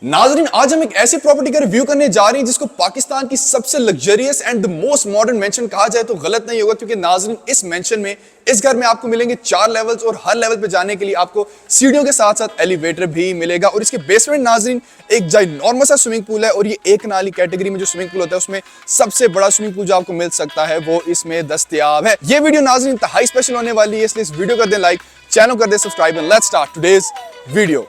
नाजरीन, आज हम एक ऐसी प्रॉपर्टी का रिव्यू करने जा रहे हैं जिसको पाकिस्तान की सबसे luxurious and the most modern mention कहा जाए तो गलत नहीं होगा, क्योंकि नाजरीन इस मेंशन में, इस घर में आपको मिलेंगे 4 लेवल्स और हर लेवल पे जाने के लिए आपको सीढ़ियों के साथ साथ एलिवेटर भी मिलेगा। और इसके बेसमेंट नाजरीन एक जाइनॉर्मस सा स्विमिंग पूल है, और ये एक नाली कैटेगरी में जो स्विमिंग पूल होता है उसमें सबसे बड़ा स्विमिंग पूल जो आपको मिल सकता है वो इसमें दस्तयाब है। ये वीडियो नाजरीन इंतहाई स्पेशल होने वाली है, इसलिए इस वीडियो कर दें लाइक, चैनल कर दें subscribe and let's start today's video.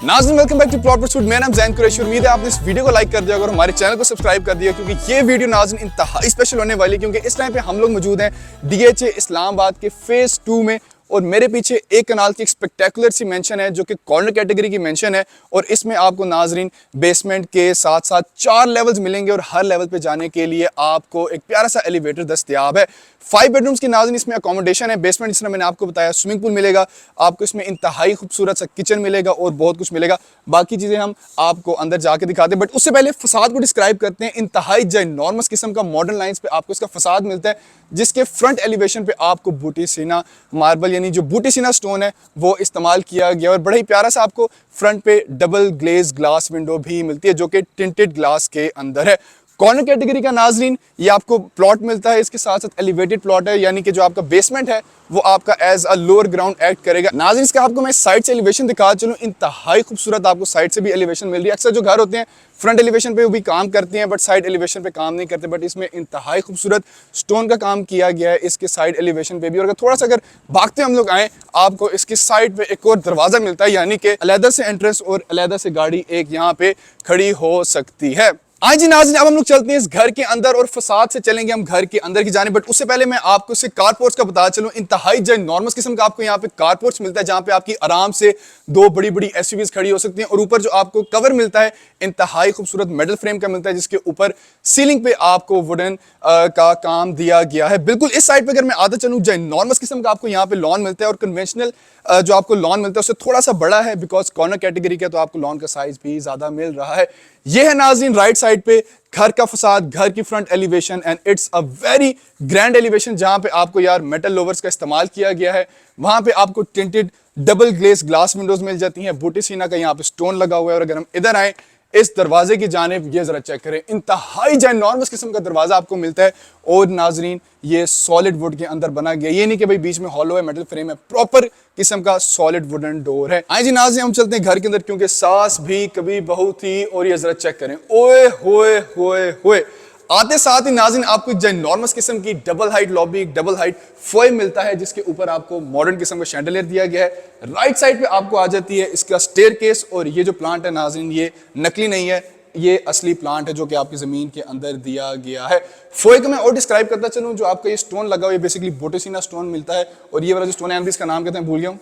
नाज़रीन, welcome back to Plot Pursuit. मेरा नाम ज़ैन कुरैशी। उम्मीद है आपने इस वीडियो को लाइक कर दिया और हमारे चैनल को सब्सक्राइब कर दिया, क्योंकि ये वीडियो नाज़रीन इंतहाई स्पेशल होने वाली है। क्योंकि इस टाइम पे हम लोग मौजूद हैं DHA इस्लामाबाद के फेज 2 में, और मेरे पीछे एक कनाल की एक स्पेक्टेकुलर सी मेंशन है जो कि कॉर्नर कैटेगरी की मेंशन है। और इसमें आपको नाजरीन बेसमेंट के साथ साथ 4 लेवल्स मिलेंगे और हर लेवल पे जाने के लिए आपको एक प्यारा सा एलिवेटर दस्तयाब है। 5 बेडरूम्स की नाजरीन इसमें अकोमोडेशन है। बेसमेंट जिस तरह मैंने आपको बताया, स्विमिंग पूल मिलेगा आपको, इसमें इंतहाई खूबसूरत सा किचन मिलेगा और बहुत कुछ मिलेगा। बाकी चीज़ें हम आपको अंदर जाके दिखाते हैं, बट उससे पहले फसाद को डिस्क्राइब करते हैं। इंतहाई जाइनॉर्मस किस्म का मॉडर्न लाइन्स पे आपको इसका फसाद मिलता है, जिसके फ्रंट एलिवेशन पे आपको बूटी सीना मार्बल यानी जो बूटी सीना स्टोन है वो इस्तेमाल किया गया, और बड़ा ही प्यारा सा आपको फ्रंट पे डबल ग्लेज ग्लास विंडो भी मिलती है जो कि टिंटेड ग्लास के अंदर है। कॉर्नर कैटेगरी का नाजरीन ये आपको प्लॉट मिलता है, इसके साथ साथ एलिवेटेड प्लॉट है, यानी कि जो आपका बेसमेंट है वो आपका as a lower ground act करेगा। नाजरीन, इसका आपको मैं साइड से एलिवेशन दिखा चलूं, इंतहाई खूबसूरत आपको साइड से भी एलिवेशन मिल रही है। अक्सर जो घर होते हैं फ्रंट एलिवेशन पे वो भी काम करते हैं बट साइड एलिवेशन पे काम नहीं करते, बट इसमें इंतहाई खूबसूरत स्टोन का काम किया गया है इसके साइड एलिवेशन पे भी। और थोड़ा सा अगर भागते हम लोग आए, आपको इसकी साइड पे एक और दरवाजा मिलता है, यानी कि अलहदा से एंट्रेंस और अलहदा से गाड़ी एक यहाँ पे खड़ी हो सकती है। आज जी नाज़रीन, अब हम लोग चलते हैं इस घर के अंदर और फसाद से चलेंगे हम घर के अंदर की जाने। बट उससे पहले मैं आपको इसके कारपोर्ट्स का बता चलूं। इंतहाई जाइनॉर्मस किस्म का आपको यहाँ पे कारपोर्ट्स मिलता है, जहां पे आपकी आराम से 2 बड़ी बड़ी SUVs खड़ी हो सकती हैं। और ऊपर जो आपको कवर मिलता है इंतहाई खूबसूरत मेटल फ्रेम का मिलता है, जिसके ऊपर सीलिंग पे आपको वुडन का काम दिया गया है। बिल्कुल इस साइड पे अगर मैं आधा चलूं, जाइनॉर्मस किस्म का आपको यहाँ पे लॉन मिलता है, और कन्वेंशनल जो आपको लॉन मिलता है उससे थोड़ा सा बड़ा है, बिकॉज कॉर्नर कैटेगरी का तो आपको लॉन का साइज भी ज्यादा मिल रहा है। ये है नाज़रीन राइट साइड पे घर का फसाद, घर की front elevation, and it's a very grand elevation, जहां पे आपको यार मेटल लोवर्स का इस्तेमाल किया गया है। वहां पे आपको tinted double glaze glass windows मिल जाती हैं, बूटी सीना का यहाँ पे स्टोन लगा हुआ है। और अगर हम इधर आए इस दरवाजे की जानिब, ये जरा चेक करें, इंतहाई जाइनॉर्मस किस्म का दरवाजा आपको मिलता है। और नाजरीन ये सॉलिड वुड के अंदर बना गया, ये नहीं कि भाई बीच में हॉलो है, मेटल फ्रेम है, प्रॉपर किस्म का सॉलिड वुडन डोर है। आइए जी नाज़रीन, हम चलते हैं घर के अंदर, क्योंकि सास भी कभी बहू थी। और ये जरा चेक करें, ओए होए होए होए, आते साथ ही नाज़रीन आपको एक जाइनॉर्मस किस्म की double height lobby, double height foyer मिलता है, जिसके ऊपर आपको मॉडर्न किस्म का शैंडलियर दिया गया है। राइट साइड पे आपको आ जाती है इसका स्टेयरकेस, और ये जो प्लांट है नाज़रीन ये नकली नहीं है, ये असली प्लांट है जो कि आपकी जमीन के अंदर दिया गया है। फोय को मैं और डिस्क्राइब करता चलूं, जो आपका ये स्टोन लगा हुआ है बेसिकली बोटेसिना स्टोन मिलता है। और ये वाला जो स्टोन है इसका नाम कहते हैं, भूल गया हूं,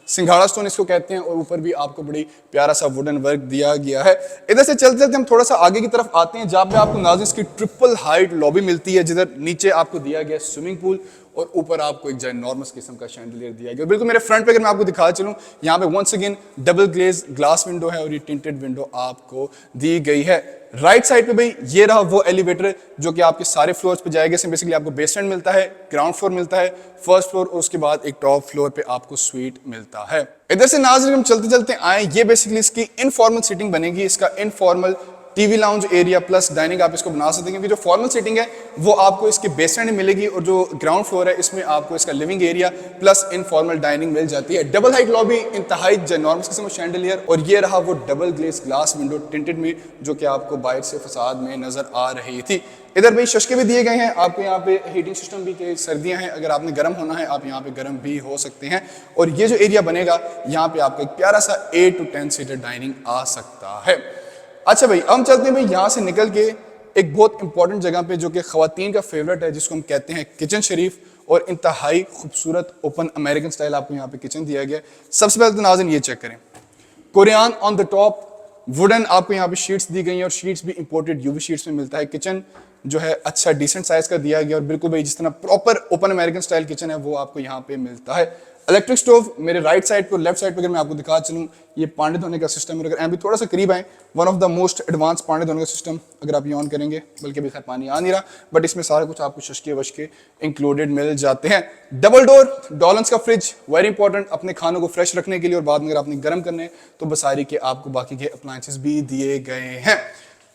सिंघाड़ा स्टोन इसको कहते हैं। और ऊपर भी आपको बड़ी प्यारा सा वुडन वर्क दिया गया है। इधर से चलते चलते हम थोड़ा सा आगे की तरफ आते हैं, जहां पे आपको नाज़रीन इसकी ट्रिपल हाइट लॉबी मिलती है, जिधर नीचे आपको दिया गया स्विमिंग पूल और ऊपर आपको एक जाइनॉर्मस किस्म का शैंडलियर दिया गया। बिल्कुल मेरे फ्रंट पे अगर मैं आपको दिखा चलूं, यहाँ पे once again double glaze glass window है और ये टिंटेड विंडो आपको दी गई है। राइट साइड पे भाई ये रहा वो एलिवेटर जो कि आपके सारे फ्लोर्स पे जाएगा। इसमें बेसिकली आपको बेसमेंट मिलता है, ग्राउंड फ्लोर मिलता है, फर्स्ट फ्लोर, और उसके बाद एक टॉप फ्लोर पे आपको स्वीट मिलता है। इधर से नाज़रीन हम चलते चलते आए, ये बेसिकली इसकी इनफॉर्मल सीटिंग बनेगी। इसका informal TV lounge area plus dining आप इसको बना सकते हैं, क्योंकि जो फॉर्मल सीटिंग है वो आपको इसके बेसमेंट में मिलेगी, और जो ग्राउंड फ्लोर है इसमें आपको इसका living area plus informal dining मिल जाती है। डबल हाइट लॉबी, इंतहाई जाइनॉर्मस किस्म का शैंडलियर, और ये रहा वो double glaze glass window tinted में जो कि आपको बाहर से फसाद में नजर आ रही थी। इधर भाई शशके भी दिए गए हैं आपको, यहाँ पे हीटिंग सिस्टम भी के सर्दियां हैं, अगर आपने गर्म होना है आप यहाँ पे गर्म भी हो सकते हैं। और ये जो एरिया बनेगा यहाँ पे आपका एक प्यारा सा 8 to 10 सीटर डाइनिंग आ सकता है। अच्छा भाई, हम चलते हैं भाई यहाँ से निकल के एक बहुत इंपॉर्टेंट जगह पे, जो कि ख्वातीन का फेवरेट है, जिसको हम कहते हैं किचन शरीफ। और इंतहाई खूबसूरत ओपन अमेरिकन स्टाइल आपको यहाँ पे किचन दिया गया है। सबसे पहले तो नाज़रीन ये चेक करें, Korean on the top, wooden आपको यहाँ पे शीट्स दी गई हैं, और शीट्स भी इंपोर्टेड UV शीट्स में मिलता है। किचन जो है अच्छा डिसेंट साइज का दिया गया, और बिल्कुल भाई जिस तरह proper open American style kitchen है वो आपको यहाँ पे मिलता है। इलेक्ट्रिक स्टोव मेरे राइट साइड पे और लेफ्ट साइड पे अगर मैं आपको दिखा चलूँ, ये पानी धोने का सिस्टम है। अगर अभी थोड़ा सा करीब आए, one of the most advance पानी धोने का सिस्टम अगर आप ये ऑन करेंगे, बल्कि अभी खैर पानी आ नहीं रहा, बट इसमें सारा कुछ आपको शशके वशके इंक्लूडेड मिल जाते हैं। डबल डोर डॉलन्स का फ्रिज, वेरी इंपॉर्टेंट अपने खानों को फ्रेश रखने के लिए, और बाद में अगर आपने गर्म करने तो बसारी के आपको बाकी के अप्लायंसेस भी दिए गए हैं।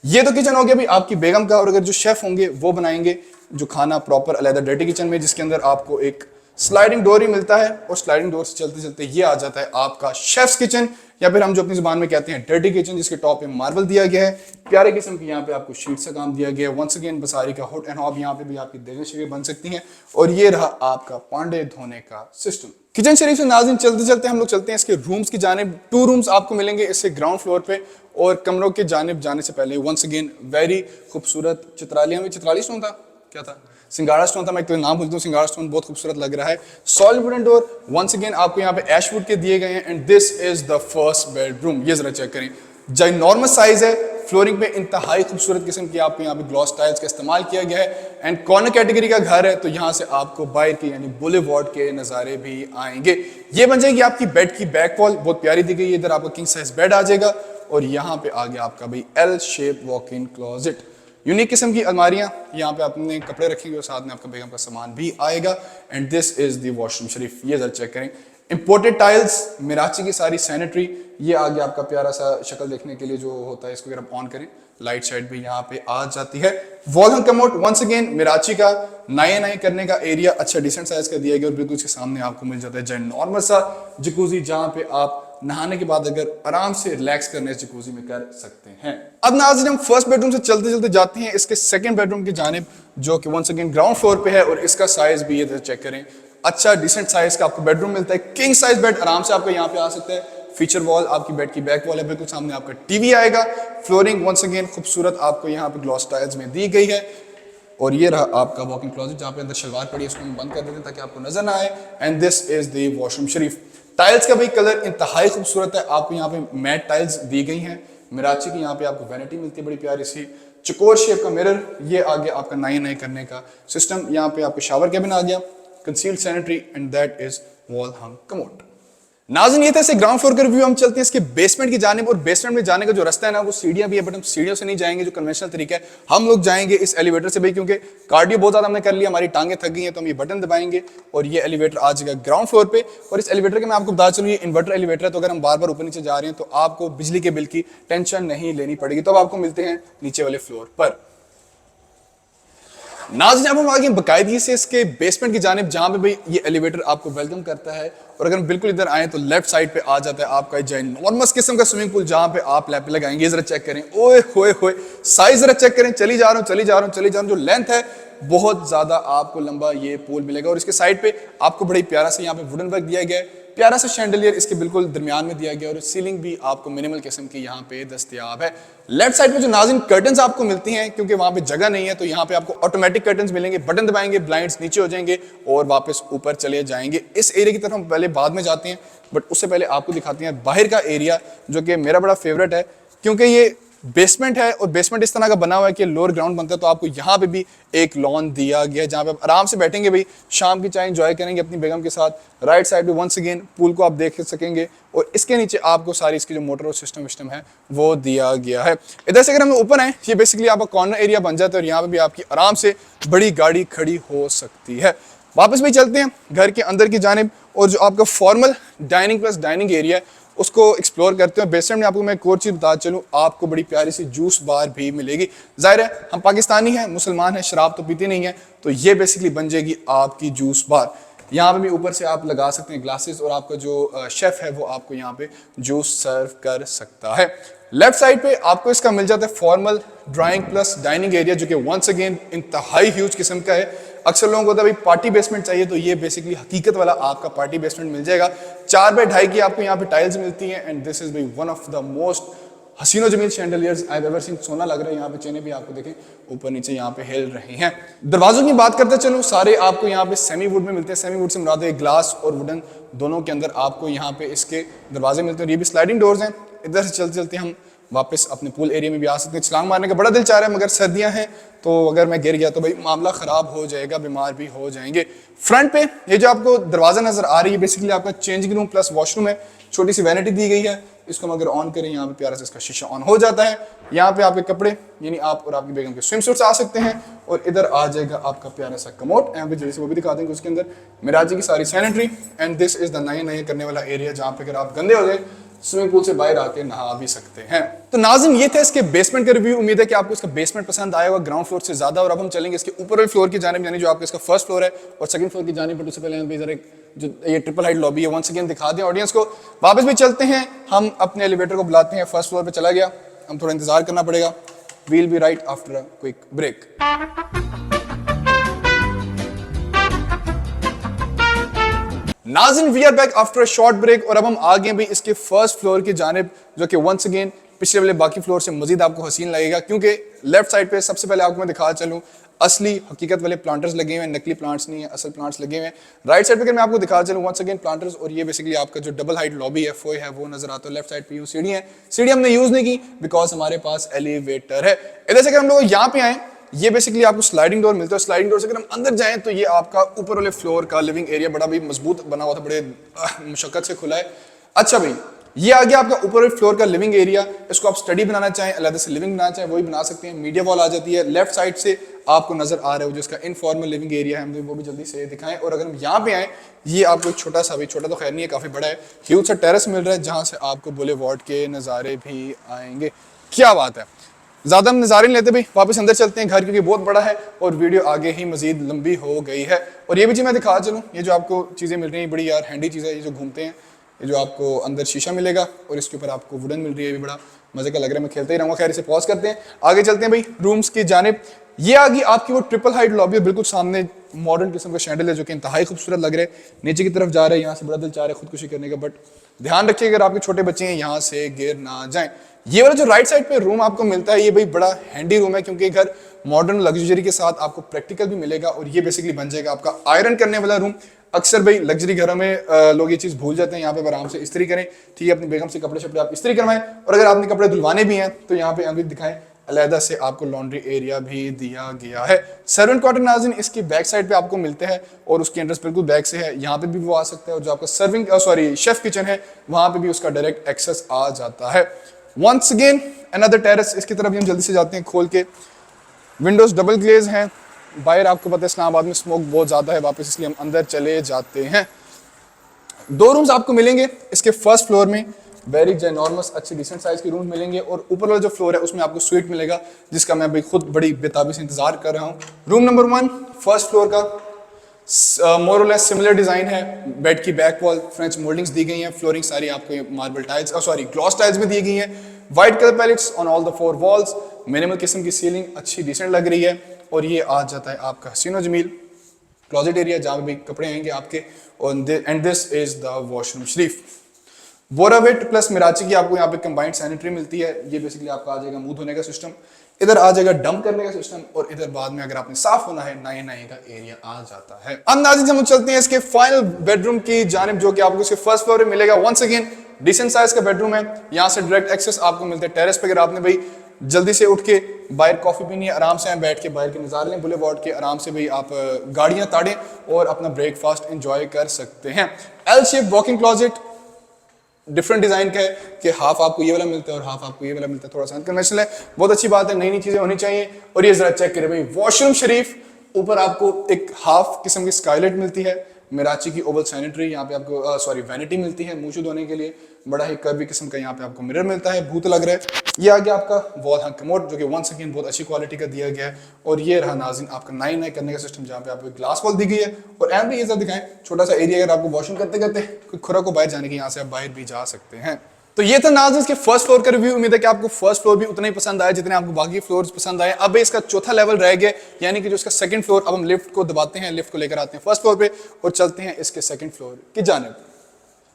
ये तो किचन हो गया भाई आपकी बेगम का, और अगर जो शेफ होंगे वो बनाएंगे जो खाना प्रॉपर अलहदा डर्टी किचन में, जिसके अंदर आपको एक स्लाइडिंग डोर ही मिलता है, और स्लाइडिंग डोर से चलते चलते ये आ जाता है आपका शेफ्स किचन, या फिर हम जो अपनी जुबान में कहते हैं डर्टी किचन, जिसके टॉप पे मार्बल दिया गया है, प्यारे किस्म की यहाँ पे आपको शीट से काम दिया गया है। वंस अगेन बसारी का हुड एंड हॉब, यहाँ पे भी आपकी देगें शरीफ बन सकती हैं, और ये रहा आपका पांडे धोने का सिस्टम। किचन शरीफ से नाज़रीन चलते चलते हम लोग चलते हैं इसके रूम्स की जानिब। 2 रूम्स आपको मिलेंगे इससे ग्राउंड फ्लोर पे, और कमरों के जानिब जाने से पहले वंस अगेन वेरी खूबसूरत चित्रालियां में, चित्राली स्टोन था क्या था, सिंगाड़ा स्टोन था, मैं तो नाम भूलता हूँ, सिंगाड़ा स्टोन बहुत खूबसूरत लग रहा है। Solid wooden door once again आपको यहाँ पे एशवुड के दिए गए हैं, and this is the first bedroom. ये जरा चेक करें, जाइनॉर्मस साइज है, फ्लोरिंग पे इंतहाई खूबसूरत किस्म की आपको यहाँ पे ग्लॉस टाइल्स का इस्तेमाल किया गया है, एंड कॉर्नर कैटेगरी का घर है, तो यहाँ से आपको बाहर के यानी बुलेवार्ड के नज़ारे भी आएंगे। ये बन जाएगी आपकी बेड की बैक वॉल, बहुत प्यारी दी गई है। इधर आपको किंग साइज बेड आ जाएगा, और यहाँ पे आ गया आपका भाई L shape walk in closet, unique किस्म की अलमारियां, यहाँ पे आपने कपड़े रखेंगे और साथ में आपका बेगम का सामान भी आएगा। And this is the washroom शरीफ, ये जरा चेक करें, इंपोर्टेड टाइल्स, मिराची की सारी सैनिटरी, ये आ गया आपका प्यारा सा शक्ल देखने के लिए जो होता है, इसको अगर आप ऑन करें लाइट साइड भी यहाँ पे आ जाती है। वॉल कमोड वंस अगेन मिराची का, नए नए करने का एरिया अच्छा डिसेंट साइज का दिया गया, और बिल्कुल उसके सामने आपको मिल जाता है जाइनॉर्मल सा जकूजी, जहाँ पे आप नहाने के बाद अगर आराम से रिलैक्स करने इस जकूजी में कर सकते हैं। अब नाज़रीन हम फर्स्ट बेडरूम से चलते चलते जाते हैं इसके सेकंड बेडरूम की जानिब, जो कि वंस अगेन ग्राउंड फ्लोर पे है, और इसका साइज भी ये चेक करें, अच्छा डिसेंट साइज का आपको बेडरूम मिलता है। किंग साइज बेड आराम से आपको यहाँ पे आ सकता है, फीचर वॉल आपकी बेड की बैक वॉल है, बिल्कुल सामने आपका टीवी आएगा। फ्लोरिंग वंस अगेन खूबसूरत आपको यहाँ पे ग्लॉस टाइल्स में दी गई है, और ये रहा आपका वॉकिंग क्लोजेट, जहाँ पे अंदर शलवार पड़ी है, उसको हम बंद कर देते हैं ताकि आपको नजर ना आए। And this is the washroom Sharif. Tiles का भी कलर इंतहाई खूबसूरत है, आपको यहाँ पे मैट टाइल्स दी गई हैं, मिराची की यहाँ पे आपको वैनिटी मिलती है बड़ी प्यारी सी, चकोर शेप का मिरर, ये आ गया आपका नए नए करने का सिस्टम, यहाँ पे आपको शावर कैबिन आ गया, concealed sanitary, and that is wall hung commode. नाज़रीन ये था इससे ग्राउंड फ्लोर का रिव्यू। हम चलते हैं इसके बेसमेंट की जानिब, और बेसमेंट में जाने का जो रास्ता है ना वो सीढ़ियां भी है, बट हम सीढ़ियों से नहीं जाएंगे जो कन्वेंशनल तरीका है, हम लोग जाएंगे इस एलिवेटर से भाई, क्योंकि कार्डियो बहुत ज्यादा हमने कर लिया, हमारी टांगे थक गई हैं, तो हम ये बटन दबाएंगे और ये एलिवेटर आ जाएगा ग्राउंड फ्लोर पे। और इस एलिवेटर के मैं आपको बता चलूँ, ये इन्वर्टर एलिवेटर है, तो अगर हम बार बार ऊपर नीचे जा रहे हैं तो आपको बिजली के बिल की टेंशन नहीं लेनी पड़ेगी। तो अब आपको मिलते हैं नीचे वाले फ्लोर पर। नाज़रीन अब हम आगे बाकायदगी से इसके बेसमेंट की जानिब, जहां पे भाई ये एलिवेटर आपको वेलकम करता है, और अगर हम बिल्कुल इधर आए तो लेफ्ट साइड पे आ जाता है आपका जाइनॉर्मस किस्म का स्विमिंग पूल, जहां पे आप लैप लगाएंगे। जरा चेक करें, ओए होए होए, साइज जरा चेक करें, चली जा रहा हूं, जो लेंथ है बहुत ज्यादा आपको लंबा ये पूल मिलेगा, और इसके साइड पे आपको बड़ी प्यारा सा यहाँ पे वुडन वर्क दिया गया है, प्यारा सा शैंडलियर इसके बिल्कुल दरमियान में दिया गया, और सीलिंग भी आपको मिनिमल किस्म की यहाँ पे दस्तयाब है। लेफ्ट साइड पे जो नाज़रीन कर्टन्स आपको मिलती हैं, क्योंकि वहां पे जगह नहीं है, तो यहाँ पे आपको ऑटोमेटिक कर्टन्स मिलेंगे, बटन दबाएंगे, ब्लाइंड्स नीचे हो जाएंगे और वापस ऊपर चले जाएंगे। इस एरिया की तरफ हम पहले बाद में जाते हैं, बट उससे पहले आपको दिखाते हैं बाहर का एरिया, जो कि मेरा बड़ा फेवरेट है, क्योंकि ये बेसमेंट है, और बेसमेंट इस तरह का बना हुआ है कि लोअर ग्राउंड बनता है, तो आपको यहाँ पे भी एक लॉन दिया गया है, जहाँ पे आप आराम से बैठेंगे भाई, शाम की चाय एंजॉय करेंगे अपनी बेगम के साथ। राइट साइड पे वंस अगेन पूल को आप देख सकेंगे, और इसके नीचे आपको सारी इसकी जो मोटर और सिस्टम है वो दिया गया है। इधर से अगर हम ऊपर आए, ये बेसिकली आपका कॉर्नर एरिया बन जाता है, और यहाँ पे भी आपकी आराम से बड़ी गाड़ी खड़ी हो सकती है। वापस भी चलते हैं घर के अंदर की जानिब, और जो आपका formal dining plus dining area है उसको एक्सप्लोर करते हैं। बेसमेंट में आपको मैं एक और चीज़ बता चलूँ, आपको बड़ी प्यारी सी जूस बार भी मिलेगी। जाहिर है हम पाकिस्तानी हैं, मुसलमान हैं, शराब तो पीते नहीं है, तो ये बेसिकली बन जाएगी आपकी जूस बार। यहाँ पे भी ऊपर से आप लगा सकते हैं ग्लासेस, और आपका जो शेफ है वो आपको यहाँ पे जूस सर्व कर सकता है। लेफ्ट साइड पे आपको इसका मिल जाता है formal drawing plus dining area, जो कि वंस अगेन इंतहाई ह्यूज किस्म का है। अक्सर लोगों को होता है भाई पार्टी बेसमेंट चाहिए, तो ये बेसिकली हकीकत वाला आपका पार्टी बेसमेंट मिल जाएगा। 4x2.5 की आपको यहाँ पे टाइल्स मिलती हैं, एंड दिस इज भाई वन ऑफ द मोस्ट हसीनो जमील chandeliers I have ever seen. सोना लग रहा है, यहाँ पे चेने भी आपको देखें ऊपर नीचे यहाँ पे हिल रहे हैं। दरवाजों की बात करते चलो, सारे आपको यहाँ पे सेमी वुड में मिलते हैं। सेमी वुड से मुराद है ग्लास और वुडन दोनों के अंदर आपको यहाँ पे इसके दरवाजे मिलते हैं। ये भी स्लाइडिंग डोर्स हैं। इधर से चलते चलते हम वापस अपने पूल एरिया में भी आ सकते हैं। छलांग मारने का बड़ा दिल चाह रहा है, मगर सर्दियां हैं तो अगर मैं गिर गया तो भाई मामला ख़राब हो जाएगा, बीमार भी हो जाएंगे। फ्रंट पे ये जो आपको दरवाज़ा नज़र आ रही है, बेसिकली आपका चेंजिंग रूम प्लस वॉशरूम है। छोटी सी वैनिटी दी गई है, इसको हम अगर ऑन करें यहाँ पे प्यारा से इसका शीशा ऑन हो जाता है। यहाँ पे आपके कपड़े यानी आप और आपकी बेगम के स्विम सूट्स आ सकते हैं, और इधर आ जाएगा आपका प्यारा सा कमोड। यहाँ पे जल्दी से वो भी दिखा देंगे, उसके अंदर मिराजी की सारी sanitary. And this is the नए करने वाला एरिया, जहाँ पे अगर आप गंदे हो गए स्विमिंग पूल से बाहर आके नहा भी सकते हैं। तो नाज़रीन ये था इसके बेसमेंट का रिव्यू। उम्मीद है कि आपको इसका बेसमेंट पसंद आया होगा ग्राउंड फ्लोर से ज्यादा। और अब हम चलेंगे इसके ऊपर वाले फ्लोर की जानिब, यानी जो आपका इसका फर्स्ट फ्लोर है और सेकंड फ्लोर की जानिब। उससे पहले हम जरा जो ये ट्रिपल हाइट लॉबी है वंस अगेन दिखा दें ऑडियंस को। वापस भी चलते हैं, हम अपने एलिवेटर को बुलाते हैं। फर्स्ट फ्लोर पे चला गया, हम थोड़ा इंतजार करना पड़ेगा। We'll be right after a quick break. नाज़रीन we are back after a short break, और अब हम आ गए भी इसके फर्स्ट फ्लोर की जानिब, जो कि वंस अगेन पिछले वाले बाकी फ्लोर से मजीद आपको हसीन लगेगा। क्योंकि लेफ्ट साइड पे सबसे पहले आपको मैं दिखा चलूं, असली हकीकत वाले प्लांटर्स लगे हुए हैं, नकली प्लांट्स नहीं है, असल प्लांट्स लगे हुए हैं। राइट साइड पे अगर मैं आपको दिखा चलूं वंस अगेन प्लांटर्स, और ये बेसिकली आपका जो डबल हाइट लॉबी है फोय है वो नजर आता है। लेफ्ट साइड पे यूं सीढ़ी है, सीढ़ी हमने यूज नहीं की बिकॉज हमारे पास एलिवेटर है। इधर से अगर हम लोग यहाँ पे आए, ये बेसिकली आपको स्लाइडिंग डोर मिलता है। स्लाइडिंग डोर से अगर हम अंदर जाएं तो ये आपका ऊपर वाले फ्लोर का लिविंग एरिया बड़ा भी मजबूत बना हुआ था, बड़े मुशक्कत से खुला है। अच्छा भाई, ये आ गया आपका ऊपर वाले फ्लोर का लिविंग एरिया। इसको आप स्टडी बनाना चाहें, अलग से लिविंग बनाना चाहें, वो भी बना सकते हैं। मीडिया वॉल आ जाती है। लेफ्ट साइड से आपको नजर आ रहा है जो इसका इनफॉर्मल लिविंग एरिया है, हम वो भी जल्दी से दिखाएं। और अगर हम यहाँ पे आए, ये आपको एक छोटा सा, भी छोटा तो खैर नहीं है, काफी बड़ा है, ह्यूज सा टेरेस मिल रहा है, जहां से आपको बुलेवार्ड के नज़ारे भी आएंगे। क्या बात है, ज्यादा हम नज़ारे नहीं लेते भाई, वापस अंदर चलते हैं घर, क्योंकि बहुत बड़ा है और वीडियो आगे ही मजीद लंबी हो गई है। और ये भी जी मैं दिखा चलूँ, ये जो आपको चीज़ें मिल रही हैं बड़ी यार हैंडी चीज़ है, ये जो घूमते हैं, ये जो आपको अंदर शीशा मिलेगा और इसके ऊपर आपको वुडन मिल रही है, ये भी बड़ा मजे का लग रहा है। मैं खेलते ही रहूँगा। खैर इसे पॉज करते हैं, आगे चलते हैं भाई रूम्स की जानिब। ये आ गई आपकी वो ट्रिपल हाइट लॉबी, बिल्कुल सामने मॉडर्न किस्म का शैंडल है जो कि इंतहाई खूबसूरत लग रहा है। नीचे की तरफ जा रहे हैं, यहाँ से बड़ा दिल चाह रहा है खुदकुशी करने का, बट ध्यान रखिए अगर आपके छोटे बच्चे हैं यहाँ से गिर ना जाएं। ये वाला जो राइट साइड पे रूम आपको मिलता है, ये भाई बड़ा हैंडी रूम है, क्योंकि घर मॉडर्न लग्जरी के साथ आपको प्रैक्टिकल भी मिलेगा। और ये बेसिकली बन जाएगा आपका आयरन करने वाला रूम। अक्सर भाई लग्जरी घरों में लोग ये चीज़ भूल जाते हैं, यहाँ पे आराम से इस्त्री करें, ठीक है, अपनी बेगम से कपड़े शपड़े आप इस्त्री करवाएं। और अगर आपने कपड़े धुलवाने भी हैं तो यहाँ पे अभी दिखाएं, अलहदा से आपको लॉन्ड्री एरिया भी दिया गया है। सर्वेंट क्वार्टर नाज़रीन इसकी बैक साइड पे आपको मिलते हैं, और उसकी एंट्रेंस बिल्कुल बैक से है, यहाँ पे भी वो आ सकता है। और जो आपका शेफ किचन है, वहाँ पे भी उसका डायरेक्ट एक्सेस आ जाता है। वंस अगेन अनदर टेरेस, इसकी तरफ भी हम जल्दी से जाते हैं खोल के। विंडोज डबल ग्लेज हैं, बाहर आपको पता है इस्लामाबाद में स्मोक बहुत ज्यादा है वापस, इसलिए हम अंदर चले जाते हैं। 2 रूम्स आपको मिलेंगे इसके फर्स्ट फ्लोर में, वेरी जेनॉर्मस अच्छे डिसेंट साइज के रूम मिलेंगे। और ऊपर वाला जो फ्लोर है उसमें आपको स्वीट मिलेगा, जिसका मैं भाई खुद बड़ी बेताबी से इंतजार कर रहा हूँ। रूम नंबर 1 फर्स्ट फ्लोर का मोर और लेस सिमिलर डिजाइन है। बेड की बैक वॉल फ्रेंच मोल्डिंग्स दी गई हैं, फ्लोरिंग सारी आपको मार्बल टाइल्स ग्लॉस टाइल्स में दी गई हैं। White colour pallets on all the 4 walls, minimal किस्म की सीलिंग अच्छी डिसेंट लग रही है। और ये आ जाता है आपका हसीनो जमील क्लोजेट एरिया, जहाँ पे भी कपड़े आएंगे आपके। And this is the washroom शरीफ। बोरावेट प्लस मिराची की आपको यहाँ पे कंबाइंड सैनिटरी मिलती है। ये बेसिकली आपका आ जाएगा मुंह धोने का सिस्टम, इधर आ जाएगा डंप करने का सिस्टम, और इधर बाद में अगर आपने साफ होना है नए का एरिया आ जाता है। अब नाज़रीन हम चलते हैं इसके फाइनल बेडरूम की जानिब, जो कि आपको इसके फर्स्ट फ्लोर में मिलेगा। वंस अगेन डिसेंट साइज का बेडरूम है, यहाँ से डायरेक्ट एक्सेस आपको मिलता है टेरेस पे। अगर आपने भाई जल्दी से उठ के बाहर कॉफी पीनी है, आराम से बैठ के बाहर के नज़ारे लें बुलेवार्ड के, आराम से भाई आप गाड़ियां ताड़ें और अपना ब्रेकफास्ट एंजॉय कर सकते हैं। L shape walking closet, different design का है कि हाफ आपको ये वाला मिलता है और हाफ आपको ये वाला मिलता है, थोड़ा सा अनकन्वेंशनल है, बहुत अच्छी बात है, नई नई चीजें होनी चाहिए। और ये जरा चेक करें भाई वॉशरूम शरीफ, ऊपर आपको एक हाफ किस्म की स्काईलाइट मिलती है, मिराची की ओवल सैनिटरी, यहाँ पे आपको वैनिटी मिलती है मुंह धोने के लिए, बड़ा ही कर्वी किस्म का यहाँ पे आपको मिरर मिलता है, भूत लग रहा है। ये आ गया आपका वॉल हैंग कमोड, जो कि वंस अगेन बहुत अच्छी क्वालिटी का दिया गया है। और ये रहा नाज़रीन आपका नए करने का सिस्टम, जहाँ पे आपको ग्लास वॉल दी गई है। और एंड भी ये सब दिखाएं, छोटा सा एरिया, अगर आपको वॉशिंग करते करते कोई खुरा को बाहर जाने की, यहाँ से आप बाहर भी जा सकते हैं। तो ये था नाज़रीन के फर्स्ट फ्लोर का रिव्यू। उम्मीद है कि आपको फर्स्ट फ्लोर भी उतना ही पसंद आया जितने आपको बाकी फ्लोर्स पसंद आए। अब इसका चौथा लेवल रह गया, यानी कि जो इसका सेकंड फ्लोर। अब हम लिफ्ट को दबाते हैं, लिफ्ट को लेकर आते हैं फर्स्ट फ्लोर पे और चलते हैं इसके सेकंड फ्लोर की जानिब।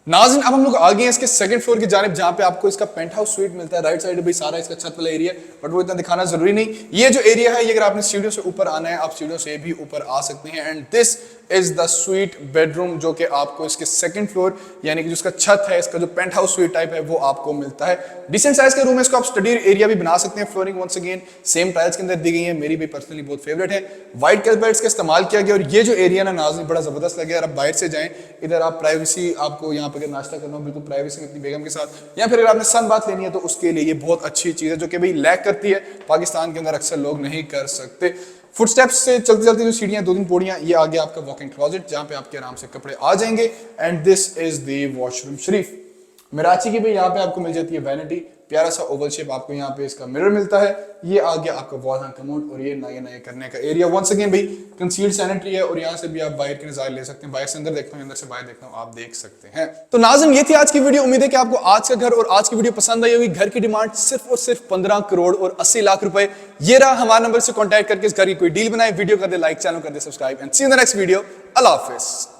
नाज़रीन अब हम लोग आ गए हैं इसके सेकंड फ्लोर की जानिब, जहां पे आपको इसका पेंट हाउस स्वीट मिलता है। राइट साइड भी सारा इसका छत वाला एरिया, बट वो इतना दिखाना जरूरी नहीं। ये जो एरिया है, ये अगर आपने सीढ़ियों से ऊपर आना है, आप सीढ़ियों से भी ऊपर आ सकते हैं। And this is the sweet bedroom, जो कि आपको इसके सेकंड फ्लोर यानी कि जो इसका छत है, इसका जो पेंट हाउस स्वीट टाइप है वो आपको मिलता है। डिसेंट साइज का रूम है, इसको आप स्टडी एरिया भी बना सकते हैं। Flooring once again same tiles के अंदर दी गई है, मेरी भी पर्सनली बहुत फेवरेट है। व्हाइट कारपेट्स का इस्तेमाल किया गया और ये जो एरिया ना नाज़रीन बड़ा जबरदस्त लगे। अगर आप बाहर से जाएं, इधर आप प्राइवेसी, आपको यहाँ पे नाश्ता करना हो बिल्कुल प्राइवेसी में अपनी बेगम के साथ, या फिर अगर आपने सन बात लेनी है तो उसके लिए ये बहुत अच्छी चीज़ है, जो कि भाई लैक करती है पाकिस्तान के अंदर अक्सर लोग नहीं कर सकते। फुटस्टेप्स से चलते चलते जो सीढ़ियां, 2-3 पौड़ियां, ये आगे आपका वॉकिंग क्लोजेट जहां पे आपके आराम से कपड़े आ जाएंगे। And this is the washroom शरीफ। मिराची की भी यहाँ पे आपको मिल जाती है वैनिटी, प्यारा सा ओवल शेप, आपको यहाँ पे इसका मिरर मिलता है। ये आ गया आपका वॉल हैंग कमोड और ये नए नए करने का एरिया। वंस अगेन भाई कंसील्ड सैनिटरी है और यहाँ से भी आप बाहर के नज़ारे ले सकते हैं। बाहर से अंदर देखता हूँ, अंदर से बाहर देखता हूँ, आप देख सकते हैं। तो नाज़रीन ये थी आज की वीडियो। उम्मीद है कि आपको आज का घर और आज की वीडियो पसंद आई होगी। घर की डिमांड सिर्फ और सिर्फ 15 करोड़ और 80 लाख रुपए। ये रहा हमारे नंबर से कॉन्टैक्ट करके इस घर की कोई डील बनाए। वीडियो कर दे लाइक, चैनल कर दे subscribe and see you in the next video. अल्लाह हाफिज़।